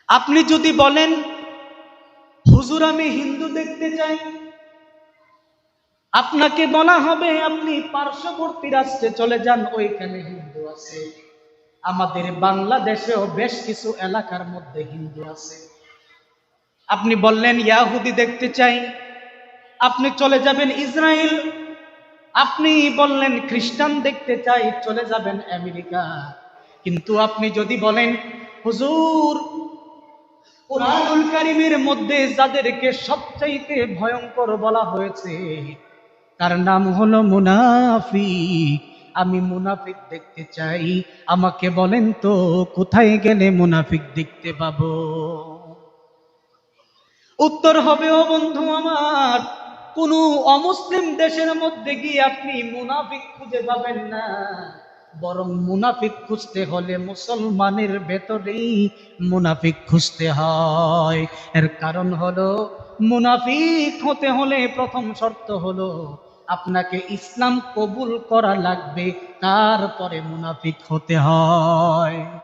আপনি যদি বলেন হুজুর আমি হিন্দু দেখতে চাই, আপনাকে বলা হবে আপনি পার্শ্ববর্তী রাষ্ট্রে চলে যান, ওইখানে হিন্দু আছে। আমাদের বাংলাদেশেও বেশ কিছু এলাকার মধ্যে হিন্দু আছে। আপনি বললেন ইয়াহুদি দেখতে চাই, আপনি চলে যাবেন ইসরায়েল। আপনি বললেন খ্রিস্টান দেখতে চাই, চলে যাবেন আমেরিকা। কিন্তু আপনি যদি বলেন হুজুর কুরআনুল কারীমের মধ্যে যাদেরকে সবচাইতে ভয়ঙ্কর বলা হয়েছে তার নাম হলো মুনাফিক, আমি মুনাফিক দেখতে চাই, আমাকে বলেন তো কোথায় গেলে মুনাফিক দেখতে পাবো? উত্তর হবে, ও বন্ধু আমার, কোন অমুসলিম দেশের মধ্যে গিয়ে আপনি মুনাফিক খুঁজে পাবেন না, বরং মুনাফিক খুঁজতে হলে মুসলমানের ভেতরেই মুনাফিক খুঁজতে হয়। এর কারণ হলো মুনাফিক হতে হলে প্রথম শর্ত হলো আপনাকে ইসলাম কবুল করা লাগবে, তারপরে মুনাফিক হতে হয়।